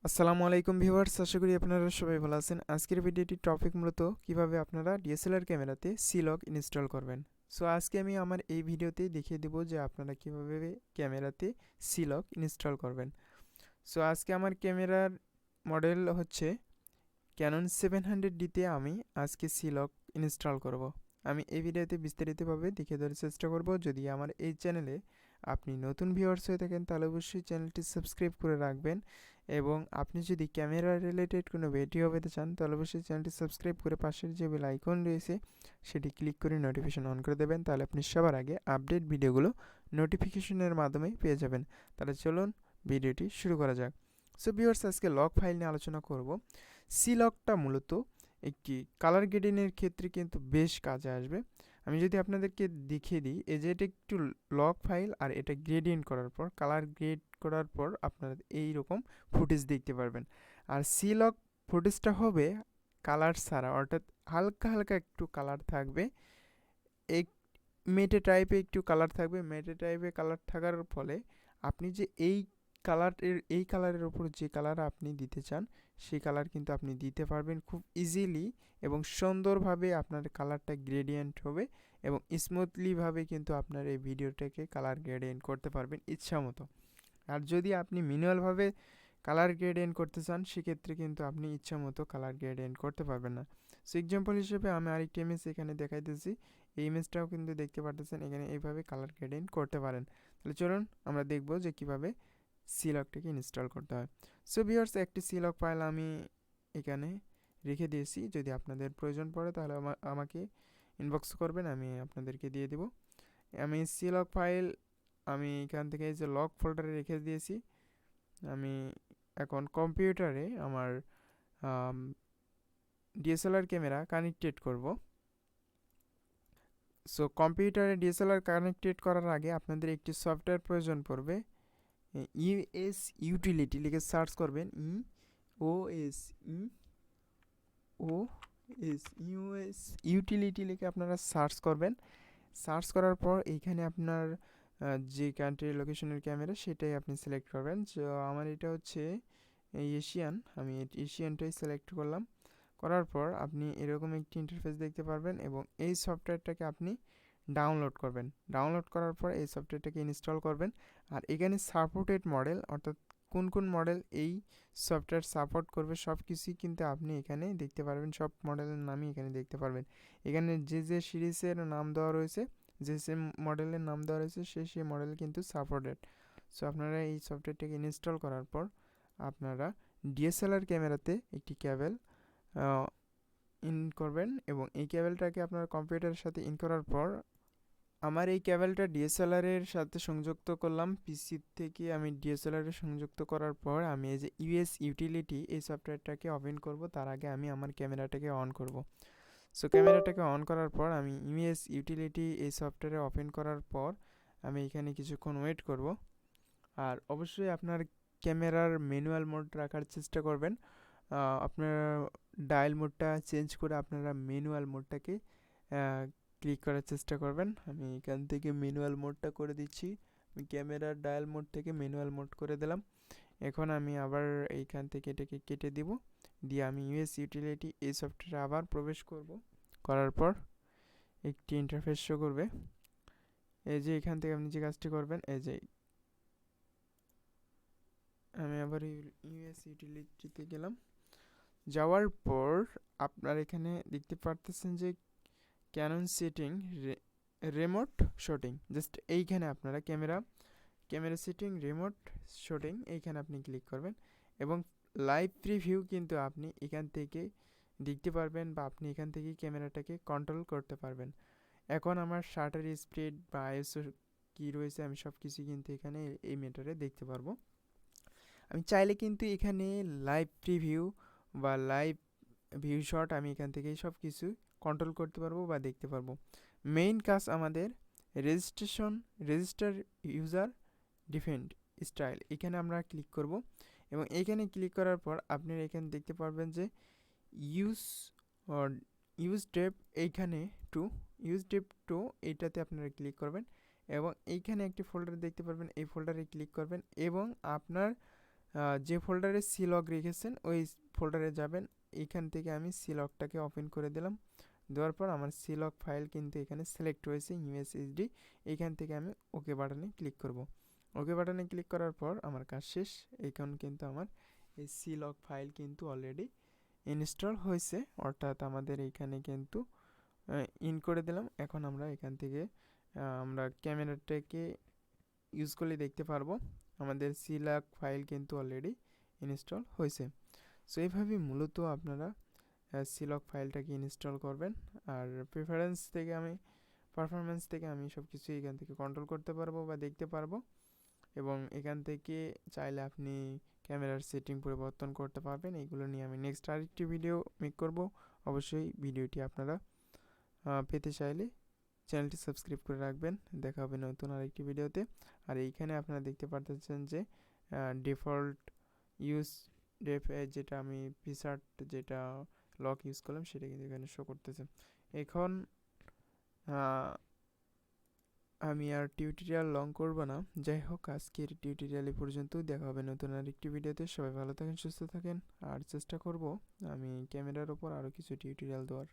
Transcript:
আসসালামু আলাইকুম ভিউয়ার্স, আশা করি আপনারা সবাই ভালো আছেন। আজকের ভিডিওটির টপিক মূলত কিভাবে আপনারা ডিএসএলআর ক্যামেরাতে সি-লক ইনস্টল করবেন। সো আজকে আমি আমার এই ভিডিওতে দেখিয়ে দেব যে আপনারা কিভাবে ক্যামেরাতে সি-লক ইনস্টল করবেন। সো আজকে আমার ক্যামেরার মডেল হচ্ছে ক্যানন 700D-তে আমি আজকে সি-লক ইনস্টল করব। আমি এই ভিডিওতে বিস্তারিতভাবে দেখিয়ে দেওয়ার চেষ্টা করব। যদি আমার এই চ্যানেলে আপনি নতুন ভিউয়ার্স হয়ে থাকেন তাহলে অবশ্যই চ্যানেলটি সাবস্ক্রাইব করে রাখবেন, এবং আপনি যদি ক্যামেরা রিলেটেড কোনো ভিডিও পেতে চান তাহলে অবশ্যই চ্যানেলটি সাবস্ক্রাইব করে পাশের যে বেল আইকন রয়েছে সেটি ক্লিক করে নোটিফিকেশন অন করে দেবেন। তাহলে আপনি সবার আগে আপডেট ভিডিওগুলো নোটিফিকেশনের মাধ্যমে পেয়ে যাবেন। তাহলে চলুন ভিডিওটি শুরু করা যাক। সো ভিউয়ার্স, আজকে লক ফাইল নিয়ে আলোচনা করব। সি-লকটা মূলত একটি কালার গ্রেডিংয়ের ক্ষেত্রে কিন্তু বেশ কাজে আসবে। আমি যদি আপনাদেরকে দেখিয়ে দিই, এই যে এটা একটু লক ফাইল, আর এটা গ্রেডিয়েন্ট করার পর কালার গ্রেড করার পর আপনারা এইরকম ফুটেজ দেখতে পারবেন। আর সি-লক ফুটেজটা হবে কালার ছাড়া, অর্থাৎ হালকা হালকা একটু কালার থাকবে, এক মেটে টাইপে একটু কালার থাকবে। মেটে টাইপে কালার থাকার ফলে আপনি যে এই কালারের ওপর যে কালার আপনি দিতে চান সেই কালার কিন্তু আপনি দিতে পারবেন খুব ইজিলি, এবং সুন্দরভাবে আপনার কালারটা গ্রেডিয়েন্ট হবে, এবং স্মুথলিভাবে কিন্তু আপনার এই ভিডিওটাকে কালার গ্রেডিয়েন্ট করতে পারবেন ইচ্ছা মতো। আর যদি আপনি ম্যানুয়ালভাবে কালার গ্রেডিয়েন্ট করতে চান সেক্ষেত্রে কিন্তু আপনি ইচ্ছা মতো কালার গ্রেডিয়েন্ট করতে পারবেন না। সো এক্সাম্পল হিসেবে আমি আরেকটি ইমেজ এখানে দেখাইতেছি। এই ইমেজটাও কিন্তু দেখতে পারতেছেন, এখানে এইভাবে কালার গ্রেডিয়েন্ট করতে পারেন। তাহলে চলুন আমরা দেখব যে কিভাবে সি-লকটাকে ইনস্টল করতে হয়। সো ভিউয়ার্স, একটি সি-লক ফাইল আমি এখানে রেখে দিয়েছি। যদি আপনাদের প্রয়োজন পড়ে তাহলে আমাকে ইনবক্স করবেন, আমি আপনাদেরকে দিয়ে দেব। আমি সি-লক ফাইল আমি এখান থেকে এই যে লক ফোল্ডারে রেখে দিয়েছি। আমি এখন কম্পিউটারে আমার ডিএসএলআর ক্যামেরা কানেক্টেড করব। সো কম্পিউটারে ডিএসএলআর কানেক্টেড করার আগে আপনাদের একটি সফটওয়্যার প্রয়োজন পড়বে। ইউএস ইউটিলিটি লিখে সার্চ করবেন। ইউএস ইউটিলিটি লিখে আপনারা সার্চ করবেন। সার্চ করার পর এইখানে আপনার যে কান্ট্রির লোকেশনের ক্যামেরা সেটাই আপনি সিলেক্ট করবেন। তো আমার এটা হচ্ছে এশিয়ান, আমি এশিয়ানটাই সিলেক্ট করলাম। করার পর আপনি এরকম একটি ইন্টারফেস দেখতে পারবেন, এবং এই সফটওয়্যারটাকে আপনি ডাউনলোড করবেন। ডাউনলোড করার পর এই সফটওয়্যারটাকে ইনস্টল করবেন। আর এখানে সাপোর্টেড মডেল, অর্থাৎ কোন কোন মডেল এই সফটওয়্যার সাপোর্ট করবে সব কিছুই কিন্তু আপনি এখানে দেখতে পারবেন। সব মডেলের নামই এখানে দেখতে পারবেন। এখানে যে যে সিরিজের নাম দেওয়া রয়েছে, যে যে মডেলের নাম দেওয়া রয়েছে সেই মডেল কিন্তু সাপোর্টেড। সো আপনারা এই সফটওয়্যারটাকে ইনস্টল করার পর আপনারা ডিএসএলআর ক্যামেরাতে একটি কেবল ইন করবেন, এবং এই কেবলটাকে আপনার কম্পিউটারের সাথে ইন করার পর আমার এই কেবলটা ডিএসএলআরের সাথে সংযুক্ত করলাম। পিসি থেকে আমি ডিএসএলআরে সংযুক্ত করার পর আমি এই যে ইউএস ইউটিলিটি এই সফটওয়্যারটাকে ওপেন করব। তার আগে আমি আমার ক্যামেরাটাকে অন করব। সো ক্যামেরাটাকে অন করার পর আমি ইউএস ইউটিলিটি এই সফটওয়্যারে ওপেন করার পর আমি এখানে কিছুক্ষণ ওয়েট করব। আর অবশ্যই আপনার ক্যামেরার ম্যানুয়াল মোড রাখার চেষ্টা করবেন। আপনার ডায়াল মোডটা চেঞ্জ করে আপনারা ম্যানুয়াল মোডটাকে ক্লিক করার চেষ্টা করবেন। আমি এখান থেকে ম্যানুয়াল মোডটা করে দিচ্ছি। আমি ক্যামেরার ডায়াল মোড থেকে ম্যানুয়াল মোড করে দিলাম। এখন আমি আবার এইখান থেকে এটাকে কেটে দিব, দিয়ে আমি ইউএস ইউটিলিটি এই সফটওয়্যারে আবার প্রবেশ করব। করার পর একটি ইন্টারফেস শো করবে। এই যে এখান থেকে আপনি যে কাজটি করবেন, এই যে আমি আবার ইউএস ইউটিলিটিতে গেলাম। যাওয়ার পর আপনার এখানে দেখতে পারতেছেন যে Canon setting remote shooting, just এইখানে আপনারা ক্যামেরা সেটিং রিমোট শুটিং এইখানে আপনি ক্লিক করবেন, এবং লাইভ প্রিভিউ কিন্তু আপনি এখান থেকে দেখতে পারবেন, বা আপনি এখান থেকে ক্যামেরাটাকে কন্ট্রোল করতে পারবেন। এখন আমার শাটার স্পিড বা আইএসও কী রয়েছে আমি সব কিছু কিন্তু এখানে এই মিটারে দেখতে পারবো। আমি চাইলে কিন্তু এখানে লাইভ প্রিভিউ বা লাইভ ভিউ শট আমি এখান থেকে সব কিছু কন্ট্রোল করতে পারবো বা দেখতে পারবো। মেইন কাজ আমাদের রেজিস্টার ইউজার ডিফেন্ড স্টাইল, এখানে আমরা ক্লিক করব, এবং এইখানে ক্লিক করার পর আপনারা এখানে দেখতে পারবেন যে use use depth use depth two এইটাতে আপনারা ক্লিক করবেন, এবং এইখানে একটি ফোল্ডার দেখতে পারবেন, এই ফোল্ডারে ক্লিক করবেন, এবং আপনার যে ফোল্ডারে সি লগ রেখেছেন ওই ফোল্ডারে যাবেন। এইখান থেকে আমি সি লগটাকে ওপেন করে দিলাম। দেওয়ার পর আমার সি লগ ফাইল কিন্তু এখানে সিলেক্ট হয়েছে ইমেজ এইচডি। এইখান থেকে আমি ওকে বাটনে ক্লিক করব। ওকে বাটনে ক্লিক করার পর আমার কাজ শেষ। এখন কিন্তু আমার এই সি লগ ফাইল কিন্তু অলরেডি ইনস্টল হয়েছে, অর্থাৎ আমাদের এইখানে কিন্তু ইন করে দিলাম। এখন আমরা এখান থেকে আমরা ক্যামেরাটাকে ইউজ করলে দেখতে পারবো আমাদের সি লগ ফাইল কিন্তু অলরেডি ইনস্টল হয়েছে। সো এইভাবে মূলত আপনারা সি লগ ফাইলটাকে ইনস্টল করবেন। আর পারফরমেন্স থেকে আমি সব কিছু এখান থেকে কন্ট্রোল করতে পারবো বা দেখতে পারবো, এবং এখান থেকে চাইলে আপনি ক্যামেরার সেটিং পরিবর্তন করতে পারবেন। এইগুলো নিয়ে আমি নেক্সট আরেকটি ভিডিও মেক করব। অবশ্যই ভিডিওটি আপনারা পেতে চাইলে চ্যানেলটি সাবস্ক্রাইব করে রাখবেন। দেখা হবে নতুন আরেকটি ভিডিওতে। আর এইখানে আপনারা দেখতে পারতেছেন যে ডিফল্ট ইউজ যেটা আমি পিসার্ট যেটা লক ইউজ করলাম সেটা কিন্তু এখানে শো করতেছে। এখন আমি আর টিউটোরিয়াল লং করব না। যাই হোক, আজকের টিউটোরিয়াল এই পর্যন্ত। দেখা হবে নতুন আরেকটি ভিডিওতে। সবাই ভালো থাকেন, সুস্থ থাকেন। আর চেষ্টা করব আমি ক্যামেরার ওপর আরও কিছু টিউটোরিয়াল দেওয়ার।